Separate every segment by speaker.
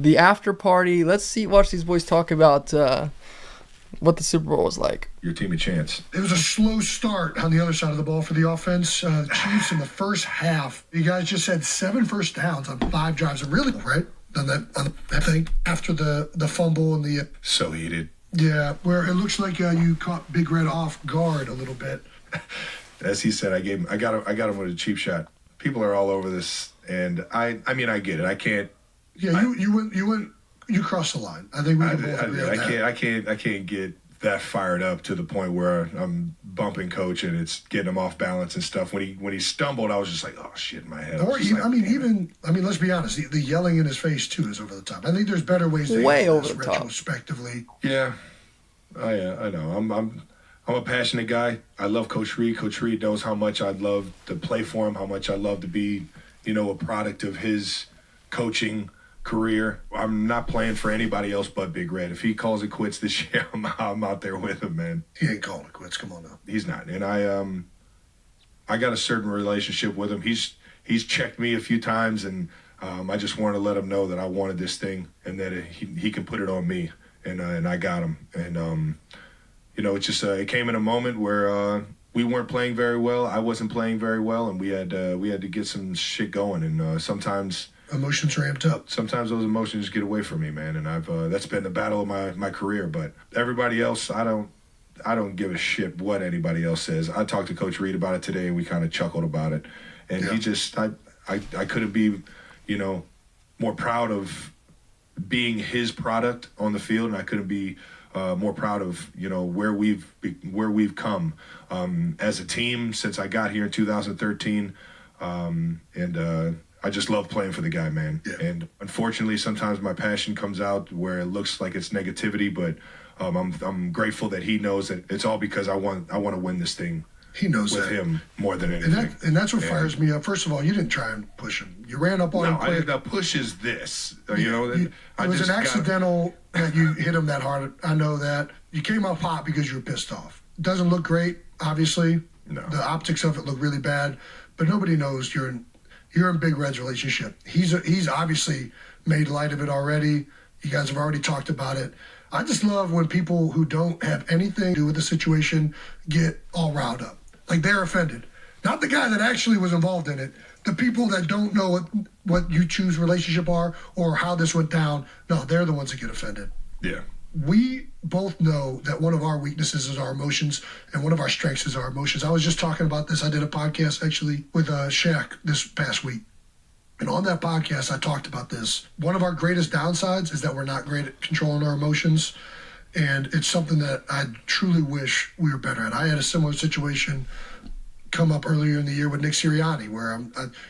Speaker 1: the after party. Watch these boys talk about what the Super Bowl was like.
Speaker 2: Your team a chance.
Speaker 3: It was a slow start on the other side of the ball for the offense. Chiefs in the first half, you guys just had 7 first downs on 5 drives. And really, right? I think after the fumble and the
Speaker 2: So heated.
Speaker 3: Yeah, where it looks like you caught Big Red off guard a little bit.
Speaker 2: As he said, I got him with a cheap shot. People are all over this, and I mean I get it. I can't.
Speaker 3: Yeah, you crossed the line. I think we can both agree on that.
Speaker 2: I can't get that fired up to the point where I'm bumping coach and it's getting him off balance and stuff. When he stumbled, I was just like, oh shit, in my head.
Speaker 3: Or even, let's be honest, the yelling in his face too is over the top. I think there's better ways to
Speaker 1: way
Speaker 3: handle
Speaker 1: over
Speaker 3: this
Speaker 1: the top.
Speaker 3: Retrospectively.
Speaker 2: Yeah, I know. I'm a passionate guy. I love Coach Reed. Coach Reed knows how much I love to play for him, how much I love to be, a product of his coaching career. I'm not playing for anybody else but Big Red. If he calls it quits this year, I'm out there with him, man.
Speaker 3: He ain't calling it quits. Come on now.
Speaker 2: He's not. And I got a certain relationship with him. He's checked me a few times, and I just wanted to let him know that I wanted this thing and that he can put it on me, and I got him. And it just it came in a moment where we weren't playing very well. I wasn't playing very well, and we had to get some shit going. And sometimes
Speaker 3: emotions ramped up.
Speaker 2: Sometimes those emotions get away from me, man. And I've that's been the battle of my career. But everybody else, I don't give a shit what anybody else says. I talked to Coach Reed about it today, and we kind of chuckled about it. And he just, I couldn't be, more proud of being his product on the field, and I couldn't be more proud of where we've come as a team since I got here in 2013, and I just love playing for the guy, man.
Speaker 3: Yeah.
Speaker 2: And unfortunately, sometimes my passion comes out where it looks like it's negativity, but I'm grateful that he knows that it's all because I want to win this thing.
Speaker 3: He knows
Speaker 2: with
Speaker 3: that.
Speaker 2: him more than anything.
Speaker 3: And that's what fires me up. First of all, you didn't try and push him. You ran up on him quick.
Speaker 2: The push is this.
Speaker 3: It was an accidental that you hit him that hard. I know that. You came up hot because you were pissed off. Doesn't look great, obviously.
Speaker 2: No.
Speaker 3: The optics of it look really bad. But nobody knows you're in Big Red's relationship. He's obviously made light of it already. You guys have already talked about it. I just love when people who don't have anything to do with the situation get all riled up. Like they're offended. Not the guy that actually was involved in it. The people that don't know what you choose relationship are or how this went down. No, they're the ones that get offended.
Speaker 2: Yeah.
Speaker 3: We both know that one of our weaknesses is our emotions and one of our strengths is our emotions. I was just talking about this. I did a podcast actually with Shaq this past week. And on that podcast, I talked about this. One of our greatest downsides is that we're not great at controlling our emotions. And it's something that I truly wish we were better at. I had a similar situation come up earlier in the year with Nick Sirianni, where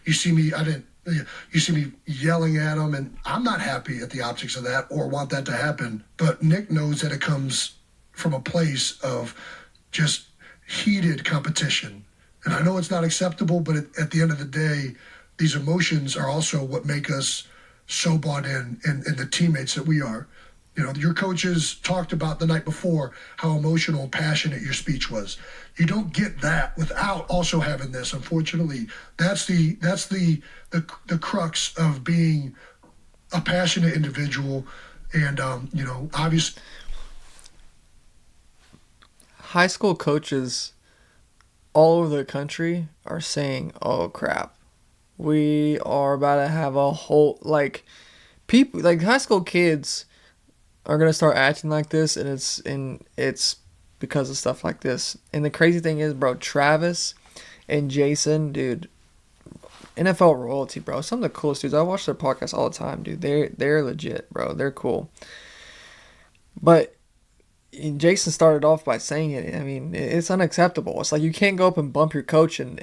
Speaker 3: you see me yelling at him, and I'm not happy at the optics of that or want that to happen. But Nick knows that it comes from a place of just heated competition. And I know it's not acceptable, but at the end of the day, these emotions are also what make us so bought in the teammates that we are. Your coaches talked about the night before how emotional and passionate your speech was. You don't get that without also having this. Unfortunately, that's the crux of being a passionate individual, and obviously,
Speaker 1: high school coaches all over the country are saying, "Oh crap, we are about to have a whole people high school kids." Are gonna start acting like this, and it's because of stuff like this. And the crazy thing is, bro, Travis and Jason, dude, NFL royalty, bro. Some of the coolest dudes. I watch their podcasts all the time, dude. They're legit, bro. They're cool. But Jason started off by saying it. I mean, it's unacceptable. It's like you can't go up and bump your coach, and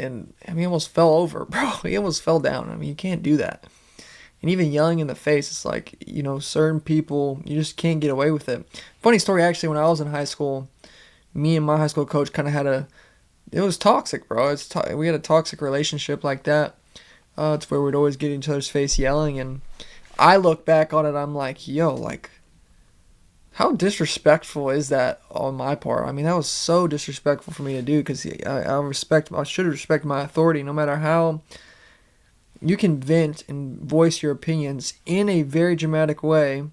Speaker 1: I mean, he almost fell over, bro. He almost fell down. I mean, you can't do that. And even yelling in the face, it's like, certain people, you just can't get away with it. Funny story, actually, when I was in high school, me and my high school coach kind of had it was toxic, bro. We had a toxic relationship like that. It's where we'd always get in each other's face yelling. And I look back on it, I'm like, how disrespectful is that on my part? I mean, that was so disrespectful for me to do because I should have respected my authority no matter how you can vent and voice your opinions in a very dramatic way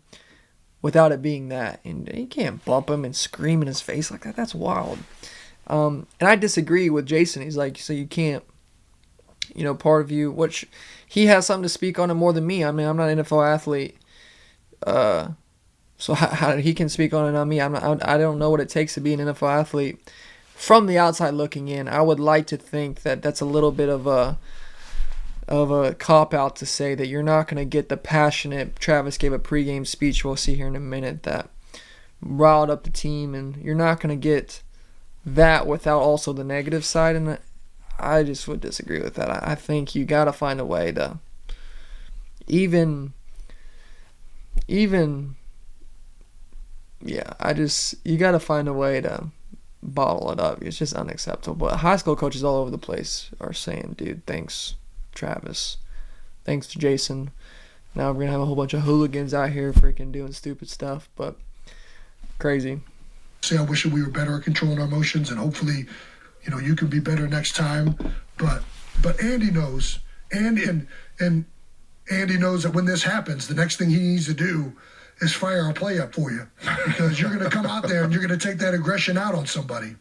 Speaker 1: without it being that. And you can't bump him and scream in his face like that. That's wild. And I disagree with Jason. He's like, so you can't, part of you, which he has something to speak on it more than me. I mean, I'm not an NFL athlete. So how he can speak on it on me? I don't know what it takes to be an NFL athlete. From the outside looking in, I would like to think that that's a little bit of a cop out to say that you're not going to get the passionate. Travis gave a pregame speech we'll see here in a minute that riled up the team, and you're not going to get that without also the negative side. And I just would disagree with that. I think you got to find a way to even you got to find a way to bottle it up. It's just unacceptable. But high school coaches all over the place are saying, dude, thanks, Travis. Thanks to Jason. Now we're going to have a whole bunch of hooligans out here freaking doing stupid stuff, but crazy.
Speaker 3: I wish that we were better at controlling our emotions, and hopefully, you can be better next time. But Andy knows, and Andy knows that when this happens, the next thing he needs to do is fire a play up for you, because you're going to come out there and you're going to take that aggression out on somebody.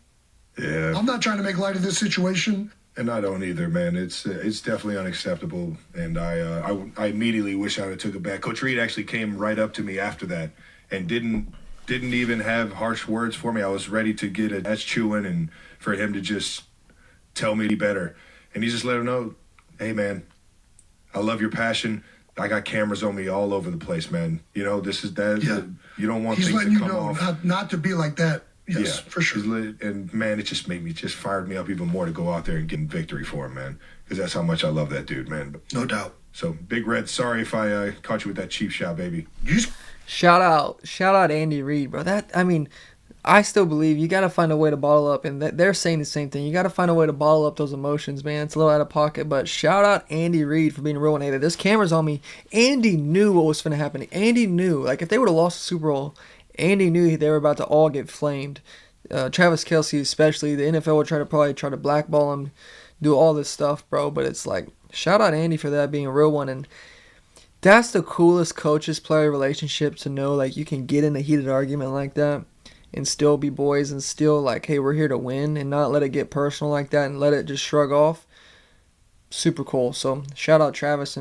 Speaker 2: Yeah.
Speaker 3: I'm not trying to make light of this situation.
Speaker 2: And I don't either, man. It's definitely unacceptable, and I immediately wish I would have took it back. Coach Reed actually came right up to me after that and didn't even have harsh words for me. I was ready to get a ass chewing and for him to just tell me better. And he just let him know, hey, man, I love your passion. I got cameras on me all over the place, man. This is that. Yeah. You don't want
Speaker 3: He's
Speaker 2: things
Speaker 3: letting
Speaker 2: to come
Speaker 3: you know
Speaker 2: off.
Speaker 3: Not to be like that. Yes,
Speaker 2: yeah,
Speaker 3: for sure.
Speaker 2: And, man, it just fired me up even more to go out there and get victory for him, man. Because that's how much I love that dude, man.
Speaker 3: No doubt.
Speaker 2: So, Big Red, sorry if I caught you with that cheap shot, baby.
Speaker 1: Shout out Andy Reid, bro. I still believe you got to find a way to bottle up, and they're saying the same thing. You got to find a way to bottle up those emotions, man. It's a little out of pocket, but shout out Andy Reid for being real and hey, there's cameras on me. Andy knew what was going to happen. Andy knew, like if they would have lost the Super Bowl, Andy knew they were about to all get flamed. Travis Kelce especially, the NFL would probably try to blackball him, do all this stuff, bro. But it's like, shout out Andy for that being a real one, and that's the coolest coaches-player relationship to know. Like you can get in a heated argument like that and still be boys and still like, hey, we're here to win and not let it get personal like that and let it just shrug off. Super cool. So shout out Travis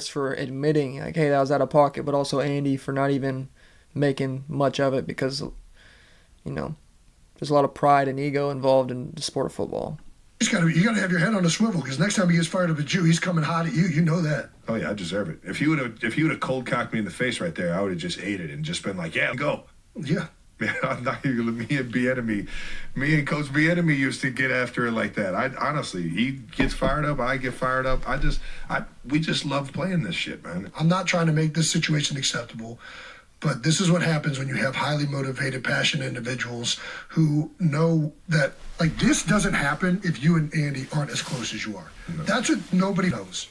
Speaker 1: for admitting like, hey, that was out of pocket, but also Andy for not even making much of it because there's a lot of pride and ego involved in the sport of football.
Speaker 3: You got to have your head on a swivel, because next time he gets fired up at you, he's coming hot at you. You know that.
Speaker 2: Oh yeah, I deserve it. If you would have cold cocked me in the face right there, I would have just ate it and just been like, yeah, go.
Speaker 3: Yeah.
Speaker 2: Man, I'm not me and Coach Bieniemy used to get after it like that. Honestly, he gets fired up, I get fired up. We just love playing this shit, man.
Speaker 3: I'm not trying to make this situation acceptable. But this is what happens when you have highly motivated, passionate individuals who know that, like, this doesn't happen if you and Andy aren't as close as you are. No. That's what nobody knows.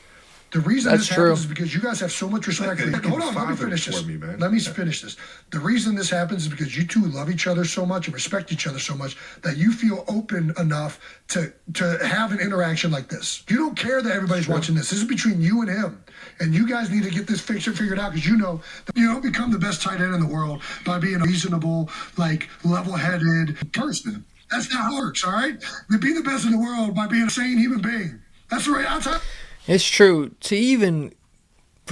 Speaker 3: The reason this happens is because you guys have so much respect for each other. Hold on, let me finish this. Let me finish this. The reason this happens is because you two love each other so much and respect each other so much that you feel open enough to have an interaction like this. You don't care that everybody's watching this. This is between you and him. And you guys need to get this figured out, because you know that you don't become the best tight end in the world by being a reasonable, like, level-headed person. That's not how it works, all right? You be the best in the world by being a sane human being. That's the right outside.
Speaker 1: It's true. For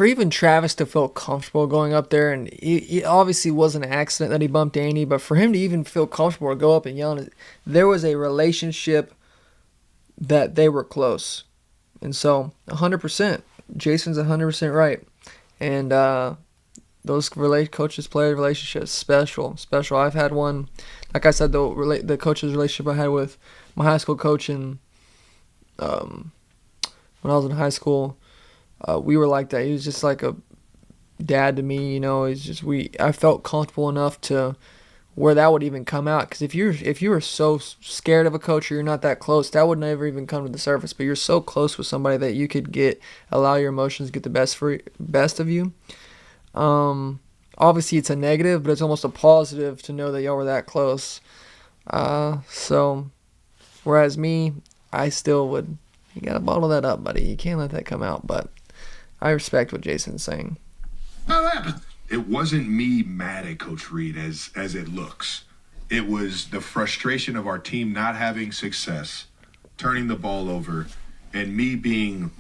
Speaker 1: even Travis to feel comfortable going up there, and it obviously wasn't an accident that he bumped Andy, but for him to even feel comfortable to go up and yell, there was a relationship that they were close. And so, 100%. Jason's 100% right. And those coaches-player relationships, special. I've had one, like I said, the coaches relationship I had with my high school coach and when I was in high school, we were like that. He was just like a dad to me, I felt comfortable enough to where that would even come out. Because if you were so scared of a coach or you're not that close, that would never even come to the surface. But you're so close with somebody that you could allow your emotions to get the best of you. Obviously it's a negative, but it's almost a positive to know that y'all were that close. So whereas me, I still would You gotta bottle that up, buddy. You can't let that come out. But I respect what Jason's saying.
Speaker 3: What happened?
Speaker 2: It wasn't me mad at Coach Reed as it looks. It was the frustration of our team not having success, turning the ball over, and me being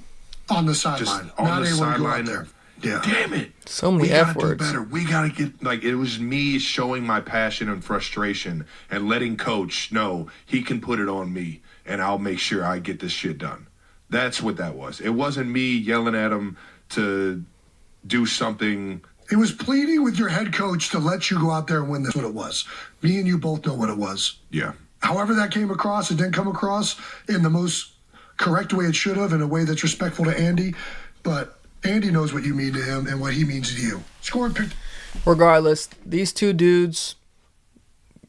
Speaker 3: On the
Speaker 2: just
Speaker 3: sideline.
Speaker 2: on
Speaker 3: Not
Speaker 2: the
Speaker 3: able to go out
Speaker 2: sideline.
Speaker 3: there. Yeah.
Speaker 2: Damn it.
Speaker 1: So many
Speaker 2: We
Speaker 1: F
Speaker 2: gotta do
Speaker 1: words.
Speaker 2: better. We gotta get it was me showing my passion and frustration and letting coach know he can put it on me and I'll make sure I get this shit done. That's what that was. It wasn't me yelling at him to do something.
Speaker 3: It was pleading with your head coach to let you go out there and win. That's what it was. Me and you both know what it was.
Speaker 2: Yeah.
Speaker 3: However that came across, it didn't come across in the most correct way it should have, in a way that's respectful to Andy. But Andy knows what you mean to him and what he means to you. Score and pick.
Speaker 1: Regardless, these two dudes,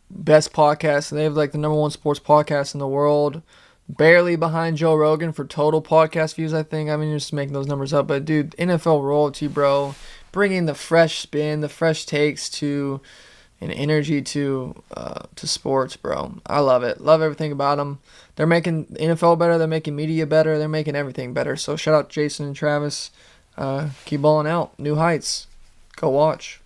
Speaker 1: best podcast. They have like the #1 sports podcast in the world. Barely behind Joe Rogan for total podcast views, I think. I mean, you're just making those numbers up. But, dude, NFL royalty, bro. Bringing the fresh spin, the fresh takes to and energy to sports, bro. I love it. Love everything about them. They're making NFL better. They're making media better. They're making everything better. So, shout out Jason and Travis. Keep balling out. New heights. Go watch.